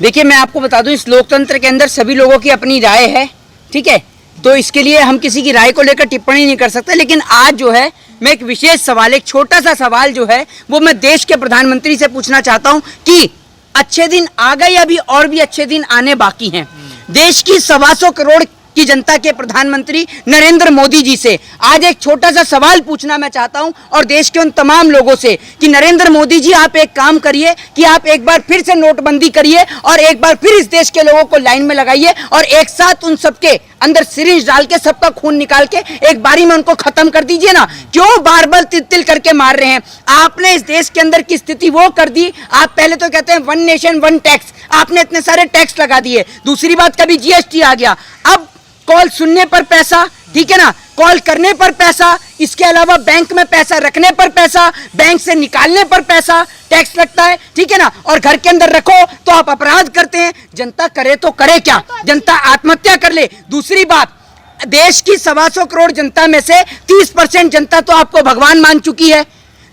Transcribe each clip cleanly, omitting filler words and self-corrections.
देखिए मैं आपको बता दूं, इस लोकतंत्र के अंदर सभी लोगों की अपनी राय है, ठीक है। तो इसके लिए हम किसी की राय को लेकर टिप्पणी नहीं कर सकते। लेकिन आज जो है मैं एक विशेष सवाल, एक छोटा सा सवाल जो है वो मैं देश के प्रधानमंत्री से पूछना चाहता हूं कि अच्छे दिन आ गए, अभी और भी अच्छे दिन आने बाकी हैं। देश की 125 करोड़ की जनता के प्रधानमंत्री नरेंद्र मोदी जी से आज एक छोटा सा सवाल पूछना मैं चाहता हूं, और देश के उन तमाम लोगों से कि नरेंद्र मोदी जी आप एक काम करिए कि आप एक बार फिर से नोटबंदी करिए और एक बार फिर इस देश के लोगों को लाइन में लगाइए और एक साथ उन सबके अंदर सिरिंज डाल के सबका खून निकाल के एक बारी में उनको खत्म कर दीजिए ना। क्यों बार बार तिल करके मार रहे हैं? आपने इस देश के अंदर की स्थिति वो कर दी। आप पहले तो कहते हैं वन नेशन वन टैक्स, आपने इतने सारे टैक्स लगा दिए। दूसरी बात, कभी जीएसटी आ गया, अब कॉल सुनने पर पैसा, ठीक है ना, कॉल करने पर पैसा, इसके अलावा बैंक में पैसा रखने पर पैसा, बैंक से निकालने पर पैसा टैक्स लगता है, ठीक है ना, और घर के अंदर रखो तो आप अपराध करते हैं। जनता करे तो करे क्या? जनता आत्महत्या कर ले। दूसरी बात, देश की 125 करोड़ जनता में से 30% जनता तो आपको भगवान मान चुकी है।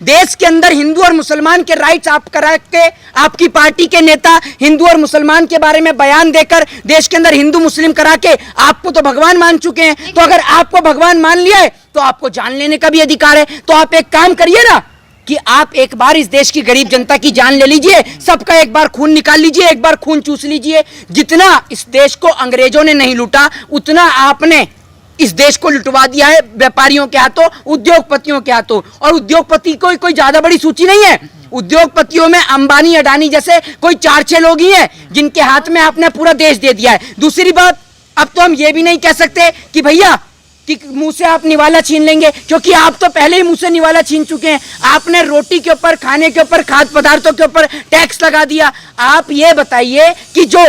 देश के अंदर हिंदू और मुसलमान के राइट्स आप करा के, आपकी पार्टी के नेता हिंदू और मुसलमान के बारे में बयान देकर देश के अंदर हिंदू मुस्लिम करा के आपको तो भगवान मान चुके हैं। तो अगर आपको भगवान मान लिया है तो आपको जान लेने का भी अधिकार है। तो आप एक काम करिए ना कि आप एक बार इस देश की गरीब जनता की जान ले लीजिए, सबका एक बार खून निकाल लीजिए, एक बार खून चूस लीजिए। जितना इस देश को अंग्रेजों ने नहीं लूटा, उतना आपने इस देश को लुटवा दिया है व्यापारियों के हाथों, उद्योगपतियों के हाथों। और उद्योगपति कोई ज्यादा बड़ी सूची नहीं है। उद्योगपतियों में अंबानी अडानी जैसे कोई 4-6 लोग ही हैं जिनके हाथ में आपने पूरा देश दे दिया है। दूसरी बात, अब तो हम ये भी नहीं कह सकते कि भैया कि मुंह से आप निवाला छीन लेंगे, क्योंकि आप तो पहले ही मुंह से निवाला छीन चुके हैं। आपने रोटी के ऊपर, खाने के ऊपर, खाद्य पदार्थों के ऊपर टैक्स लगा दिया। आप ये बताइए कि जो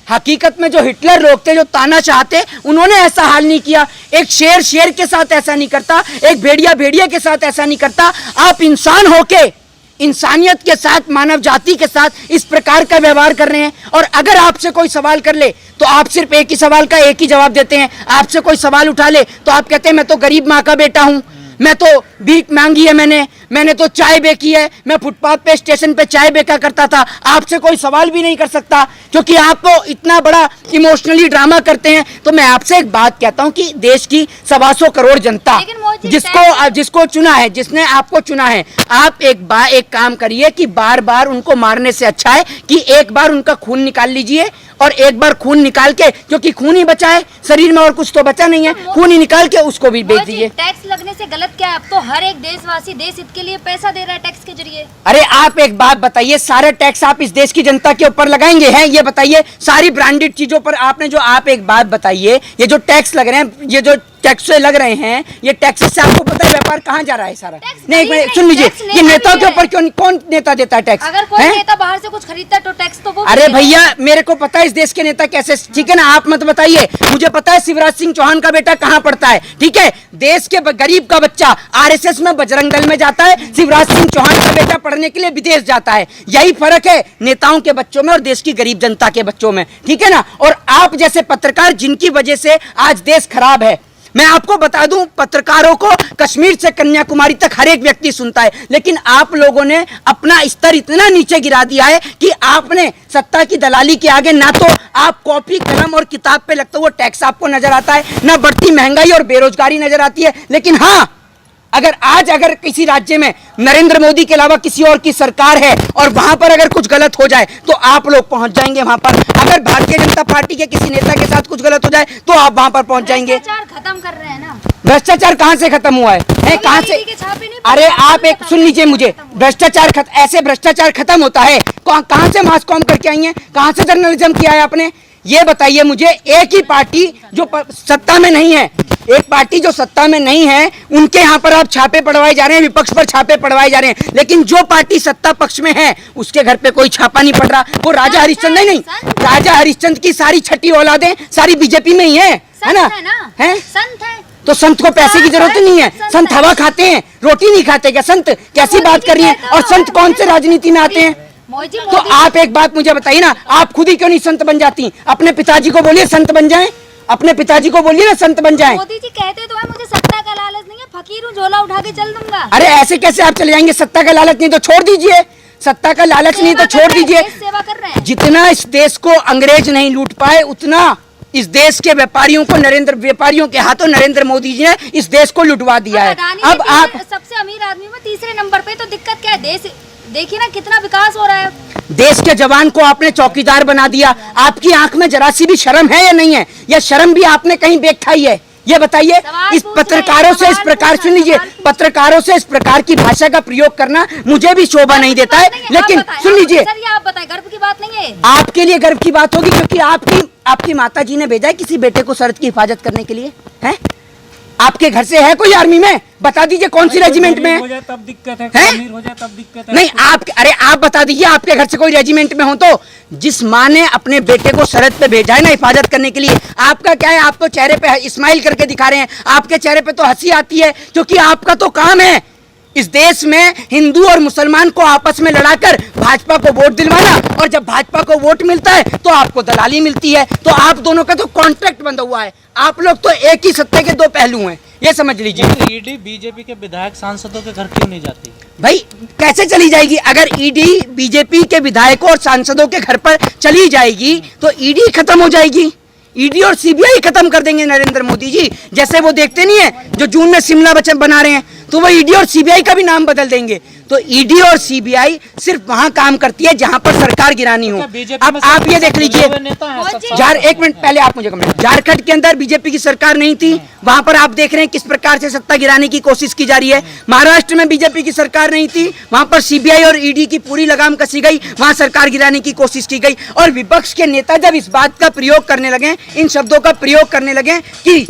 हकीकत में जो हिटलर लोग थे, जो ताना चाहते, उन्होंने ऐसा हाल नहीं किया। एक शेर के साथ ऐसा नहीं करता, एक भेड़िया के साथ ऐसा नहीं करता। आप इंसान होके इंसानियत के साथ, मानव जाति के साथ इस प्रकार का व्यवहार कर रहे हैं। और अगर आपसे कोई सवाल कर ले तो आप सिर्फ एक ही सवाल का एक ही जवाब देते हैं। आपसे कोई सवाल उठा ले तो आप कहते हैं मैं तो गरीब माँ का बेटा हूं, मैं तो भीख मांगी है, मैंने तो चाय बेची है, मैं फुटपाथ पे स्टेशन पे चाय बेचा करता था। आपसे कोई सवाल भी नहीं कर सकता क्योंकि आप तो इतना बड़ा इमोशनली ड्रामा करते हैं। तो मैं आपसे एक बात कहता हूं कि देश की 125 करोड़ जनता जिसको चुना है, जिसने आपको चुना है, आप एक काम करिए कि बार बार उनको मारने से अच्छा है कि एक बार उनका खून निकाल लीजिए। और एक बार खून निकाल के, क्योंकि खून ही बचा है शरीर में और कुछ तो बचा नहीं है, खून ही निकाल के उसको भी बेच दीजिए। टैक्स लगने से गलत क्या है? अब तो हर एक देशवासी देश हित के लिए पैसा दे रहा है टैक्स के जरिए। अरे आप एक बात बताइए, सारे टैक्स आप इस देश की जनता के ऊपर लगाएंगे हैं? ये बताइए, सारी ब्रांडेड चीजों पर आपने जो, आप एक बात बताइए, ये जो टैक्स लग रहे हैं, ये जो टैक्स लग रहे हैं, ये टैक्स से आपको पता है व्यापार कहाँ जा रहा है सारा? नहीं, सुन लीजिए, ये नेताओं के ऊपर क्यों, कौन नेता देता है टैक्स? अगर कोई नेता बाहर से कुछ खरीदता है तो टैक्स तो वो, अरे भैया मेरे को पता है इस देश के नेता कैसे, ठीक है ना, आप मत बताइए। मुझे पता है शिवराज सिंह चौहान का बेटा कहाँ पढ़ता है, ठीक है। देश के गरीब का बच्चा आरएसएस में, बजरंग दल में जाता है, शिवराज सिंह चौहान का बेटा पढ़ने के लिए विदेश जाता है। यही फर्क है नेताओं के बच्चों में और देश की गरीब जनता के बच्चों में, ठीक है ना। और आप जैसे पत्रकार जिनकी वजह से आज देश खराब है, मैं आपको बता दूं, पत्रकारों को कश्मीर से कन्याकुमारी तक हर एक व्यक्ति सुनता है, लेकिन आप लोगों ने अपना स्तर इतना नीचे गिरा दिया है कि आपने सत्ता की दलाली के आगे ना तो आप कॉपी कलम और किताब पे लगता हुआ टैक्स आपको नजर आता है, ना बढ़ती महंगाई और बेरोजगारी नजर आती है। लेकिन हाँ, अगर किसी राज्य में नरेंद्र मोदी के अलावा किसी और की सरकार है और वहां पर अगर कुछ गलत हो जाए तो आप लोग पहुंच जाएंगे वहां पर। अगर भारतीय जनता पार्टी के किसी नेता के साथ कुछ गलत हो जाए तो आप वहां पर पहुंच जाएंगे। भ्रष्टाचार खत्म कर रहे हैं ना। भ्रष्टाचार कहां से खत्म हुआ है? कहां से? अरे आप एक सुन लीजिए मुझे, ऐसे भ्रष्टाचार खत्म होता है? कहां से मास कॉम करके आई है? कहां से जर्नलिज्म किया है आपने? ये बताइए मुझे। एक ही पार्टी जो सत्ता में नहीं है, एक पार्टी जो सत्ता में नहीं है, उनके यहाँ पर आप छापे पड़वाए जा रहे हैं, विपक्ष पर छापे पड़वाए जा रहे हैं। लेकिन जो पार्टी सत्ता पक्ष में है उसके घर पे कोई छापा नहीं पड़ रहा। वो राजा हरिश्चंद्र नहीं, राजा हरिश्चंद्र की सारी छठी औलादें सारी बीजेपी में ही है ना? है संत है तो संत को पैसे की जरूरत नहीं है। संत हवा खाते हैं, रोटी नहीं खाते क्या? संत कैसी बात कर रही है? और संत कौन से राजनीति में आते हैं? तो आप एक बात मुझे बताइए ना, आप खुद ही क्यों नहीं संत बन जाती? अपने पिताजी को बोलिए संत बन जाएं, अपने पिताजी को बोलिए ना संत बन जाएं। मोदी जी कहते तो है मुझे सत्ता का लालच नहीं है, फकीर हूँ, झोला उठा के चल दूंगा। अरे ऐसे कैसे आप चले जाएंगे? सत्ता का लालच नहीं तो छोड़ दीजिए। सत्ता का लालच नहीं तो छोड़ दीजिए। देश सेवा कर रहे हैं। जितना इस देश को अंग्रेज नहीं लूट पाए उतना इस देश के व्यापारियों को व्यापारियों के हाथों नरेंद्र मोदी जी ने इस देश को लुटवा दिया है। अब आप सबसे अमीर आदमी में तीसरे नंबर पे, तो दिक्कत क्या है? देश देखिए ना कितना विकास हो रहा है। देश के जवान को आपने चौकीदार बना दिया। आपकी आंख में जरा सी भी शर्म है या नहीं है? या शर्म भी आपने कहीं बेख खाई है? ये बताइए। इस पत्रकारों से इस प्रकार, सुन लीजिए, पत्रकारों से इस प्रकार की भाषा का प्रयोग करना मुझे भी शोभा नहीं देता है। लेकिन सुन लीजिए, आप बताएं, गर्व की बात नहीं है? आपके लिए गर्व की बात होगी क्योंकि आपकी माता जी ने भेजा है किसी बेटे को सरहद की हिफाजत करने के लिए, है? आपके घर से है कोई आर्मी में? बता दीजिए कौन सी रेजिमेंट में हो जाए तब दिक्कत है, अमीर हो जाए तब दिक्कत है। नहीं, आप बता दीजिए आपके घर से कोई रेजिमेंट में हो तो। जिस माँ ने अपने बेटे को सरहद पे भेजा है ना हिफाजत करने के लिए, आपका क्या है? आप तो चेहरे पे स्माइल करके दिखा रहे हैं, आपके चेहरे पे तो हंसी आती है क्योंकि आपका तो काम है इस देश में हिंदू और मुसलमान को आपस में लड़ाकर भाजपा को वोट दिलवाना, और जब भाजपा को वोट मिलता है तो आपको दलाली मिलती है। तो आप दोनों का तो कॉन्ट्रैक्ट बंधा हुआ है। आप लोग तो एक ही सत्ते के दो पहलू हैं, ये समझ लीजिए। ईडी बीजेपी के विधायक सांसदों के घर क्यों नहीं जाती? भाई कैसे चली जाएगी? अगर ईडी बीजेपी के विधायकों और सांसदों के घर पर चली जाएगी तो ईडी खत्म हो जाएगी। ईडी और सीबीआई खत्म कर देंगे नरेंद्र मोदी जी। जैसे वो देखते नहीं है जो जून में शिमला बचत बना रहे हैं, तो वो ईडी और सीबीआई का भी नाम बदल देंगे। तो ईडी और सीबीआई सिर्फ वहां काम करती है जहां पर सरकार गिरानी हो। अब आप ये देख लीजिए, एक मिनट पहले आप मुझे कमेंट, झारखंड के अंदर बीजेपी की सरकार नहीं थी, वहां पर आप देख रहे हैं किस प्रकार से सत्ता गिराने की कोशिश की जा रही है। महाराष्ट्र में बीजेपी की सरकार नहीं थी, वहां पर सीबीआई और ईडी की पूरी लगाम कसी गई, वहां सरकार गिराने की कोशिश की गई। और विपक्ष के नेता जब इस बात का प्रयोग करने लगे, इन शब्दों का प्रयोग करने लगे कि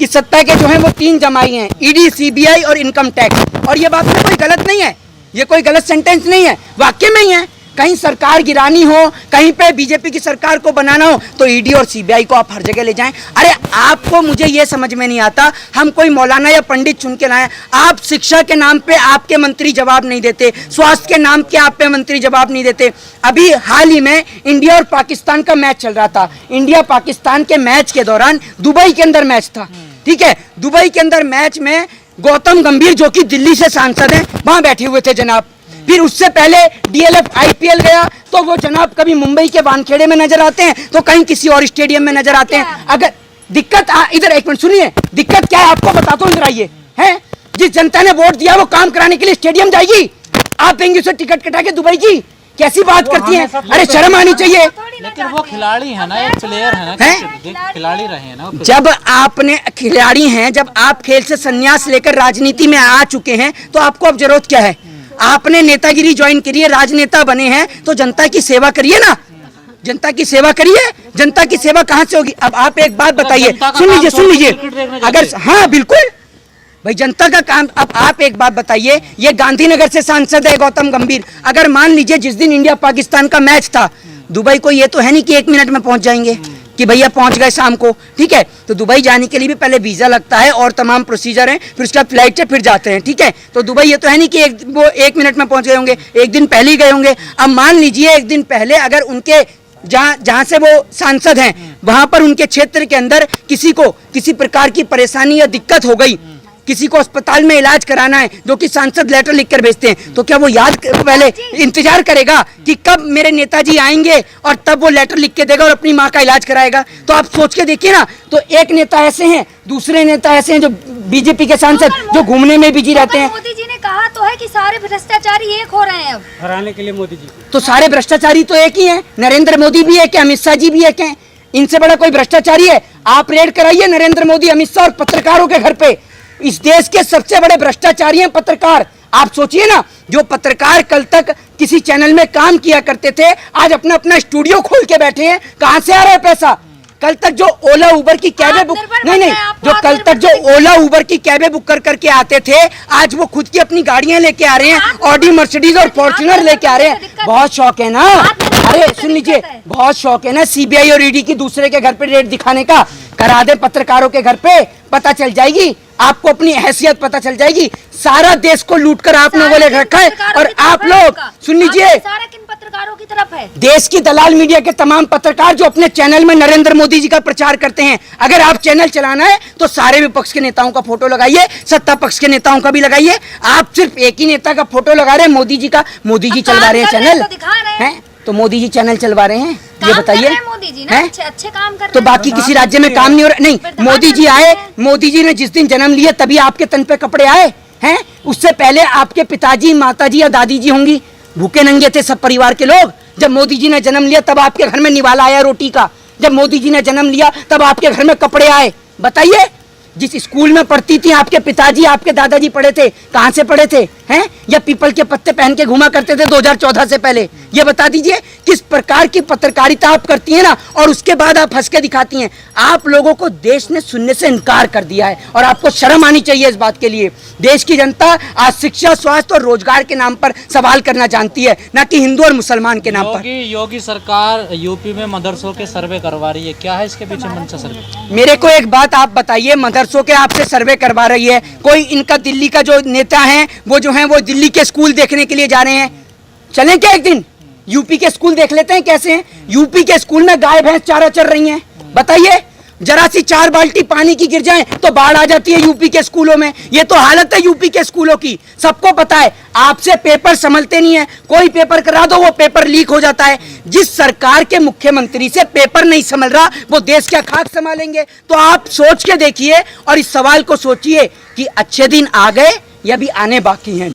सत्ता के जो है वो तीन जमाई हैं, ईडी, सीबीआई और इनकम टैक्स, और ये बात में कोई गलत नहीं है, ये कोई गलत सेंटेंस नहीं है, वाक्य में ही है। कहीं सरकार गिरानी हो, कहीं पे बीजेपी की सरकार को बनाना हो तो ईडी और सीबीआई को आप हर जगह ले जाएं। अरे आपको, मुझे ये समझ में नहीं आता, हम कोई मौलाना या पंडित चुन के लाए? आप शिक्षा के नाम पे आपके मंत्री जवाब नहीं देते, स्वास्थ्य के नाम के आप पे मंत्री जवाब नहीं देते। अभी हाल ही में इंडिया और पाकिस्तान का मैच चल रहा था, इंडिया पाकिस्तान के मैच के दौरान दुबई के अंदर मैच था, ठीक है? दुबई के अंदर मैच में गौतम गंभीर जो कि दिल्ली से सांसद हैं वहां बैठे हुए थे जनाब। फिर उससे पहले डीएलएफ आईपीएल गया तो वो जनाब कभी मुंबई के वानखेड़े में नजर आते हैं तो कहीं किसी और स्टेडियम में नजर आते हैं। अगर दिक्कत इधर एक मिनट सुनिए, दिक्कत क्या है आपको बताता हूँ, इधर आइए। हैं, जिस जनता ने वोट दिया वो काम कराने के लिए स्टेडियम जाएगी, आप देंगे उसे टिकट कटा के दुबई की? कैसी बात करती हैं? अरे शर्म आनी चाहिए। लेकिन वो खिलाड़ी है ना, एक प्लेयर है ना, खिलाड़ी रहे हैं ना। जब आपने खिलाड़ी हैं, जब आप खेल से संन्यास लेकर राजनीति में आ चुके हैं तो आपको अब जरूरत क्या है? आपने नेतागिरी ज्वाइन करी है, राजनेता बने हैं तो जनता की सेवा करिए ना, जनता की सेवा करिए। जनता की सेवा कहां से होगी? अब आप एक बात बताइए, सुन लीजिए, अगर हाँ बिल्कुल भाई जनता का काम। अब आप एक बात बताइए, ये गांधीनगर से सांसद है गौतम गंभीर, अगर मान लीजिए जिस दिन इंडिया पाकिस्तान का मैच था दुबई को, ये तो है नहीं कि 1 मिनट में पहुंच जाएंगे कि भैया पहुंच गए शाम को, ठीक है? तो दुबई जाने के लिए भी पहले वीजा लगता है और तमाम प्रोसीजर हैं, फिर उसका फ्लाइट से फिर जाते हैं, ठीक है? तो दुबई ये तो है नहीं कि वो 1 मिनट में पहुंच गए होंगे, एक दिन पहले ही गए होंगे। अब मान लीजिए एक दिन पहले अगर उनके जहां से वो सांसद हैं वहां पर उनके क्षेत्र के अंदर किसी को किसी प्रकार की परेशानी या दिक्कत हो गई, किसी को अस्पताल में इलाज कराना है जो कि सांसद लेटर लिखकर भेजते हैं, तो क्या वो पहले इंतजार करेगा कि कब मेरे नेताजी आएंगे और तब वो लेटर लिख के देगा और अपनी माँ का इलाज कराएगा? तो आप सोच के देखिए ना। तो एक नेता ऐसे हैं, दूसरे नेता ऐसे हैं जो बीजेपी के सांसद जो घूमने में बिजी रहते हैं। मोदी जी ने कहा तो है कि सारे भ्रष्टाचारी एक हो रहे हैं अब हराने के लिए मोदी जी। तो सारे भ्रष्टाचारी तो एक ही हैं, नरेंद्र मोदी भी एक है, अमित शाह जी भी एक हैं, इनसे बड़ा कोई भ्रष्टाचारी है? आप रेड कराइए नरेंद्र मोदी, अमित शाह और पत्रकारों के घर पे। इस देश के सबसे बड़े भ्रष्टाचारी हैं पत्रकार। आप सोचिए ना, जो पत्रकार कल तक किसी चैनल में काम किया करते थे आज अपना अपना स्टूडियो खोल के बैठे हैं, कहां से आ रहा है पैसा? कल तक जो ओला उबर की कैबे बुक जो कल तक जो ओला उबर की कैबे बुक कर करके आते थे आज वो खुद की अपनी गाड़ियां लेके आ रहे हैं, ऑडी, मर्सिडीज और फॉर्च्यूनर लेके आ रहे हैं। बहुत शौक है ना। अरे सुन लीजिए, बहुत शौक है ना सीबीआई और ईडी की दूसरे के घर पे रेड दिखाने का। करा दे पत्रकारों के घर पे, पता चल जाएगी आपको, अपनी हैसियत पता चल जाएगी। सारा देश को लूट कर आप लोगों ने रखा है और आप लोग सुन लीजिए, सारा किन पत्रकारों की तरफ है? देश की दलाल मीडिया के तमाम पत्रकार जो अपने चैनल में नरेंद्र मोदी जी का प्रचार करते हैं। अगर आप चैनल चलाना है तो सारे विपक्ष के नेताओं का फोटो लगाइए, सत्ता पक्ष के नेताओं का भी लगाइए। आप सिर्फ एक ही नेता का फोटो लगा रहे हैं, मोदी जी का। मोदी जी चलवा रहे हैं चैनल, हैं तो मोदी जी चैनल चलवा रहे हैं, ये बताइए। मोदी जी ना अच्छे काम कर रहे तो हैं। बाकी किसी राज्य में काम नहीं हो रहा? नहीं, मोदी जी आए, मोदी जी ने जिस दिन जन्म लिया तभी आपके तन पे कपड़े आए हैं। उससे पहले आपके पिताजी, माताजी या दादी जी होंगी, भूखे नंगे थे सब परिवार के लोग। जब मोदी जी ने जन्म लिया तब आपके घर में निवाला आया रोटी का। जब मोदी जी ने जन्म लिया तब आपके घर में कपड़े आए। बताइए, जिस स्कूल में पढ़ती थी आपके पिताजी, आपके दादाजी पढ़े थे, कहां से पढ़े थे? हैं या पीपल के पत्ते पहन के घुमा करते थे 2014 से पहले? ये बता दीजिए किस प्रकार की पत्रकारिता आप करती हैं ना, और उसके बाद आप हंस के दिखाती हैं। आप लोगों को देश ने सुनने से इनकार कर दिया है और आपको शर्म आनी चाहिए इस बात के लिए। देश की जनता आज शिक्षा, स्वास्थ्य और रोजगार के नाम पर सवाल करना जानती है, ना कि हिंदू और मुसलमान के नाम पर। योगी सरकार यूपी में मदरसों के सर्वे करवा रही है, क्या है इसके पीछे मंशा सर्वे? मेरे को एक बात आप बताइए, मदरसों के आपसे सर्वे करवा रही है कोई? इनका दिल्ली का जो नेता है वो जो है वो दिल्ली के स्कूल देखने के लिए जा रहे हैं। चलें क्या एक दिन यूपी के स्कूल देख लेते हैं कैसे हैं? यूपी के स्कूल में गाय भैंस चारा चर रही हैं। बताइए, जरा सी 4 बाल्टी पानी की गिर जाए तो बाढ़ आ जाती है यूपी के स्कूलों में। ये तो हालत है यूपी के स्कूलों की, सबको पता है। आपसे पेपर संभलते नहीं है, कोई पेपर करा दो वो पेपर लीक हो जाता है। जिस सरकार के मुख्यमंत्री से पेपर नहीं संभल रहा वो देश क्या खाक संभालेंगे? तो आप सोच के देखिए और इस सवाल को सोचिए कि अच्छे दिन आ गए या भी आने बाकी हैं।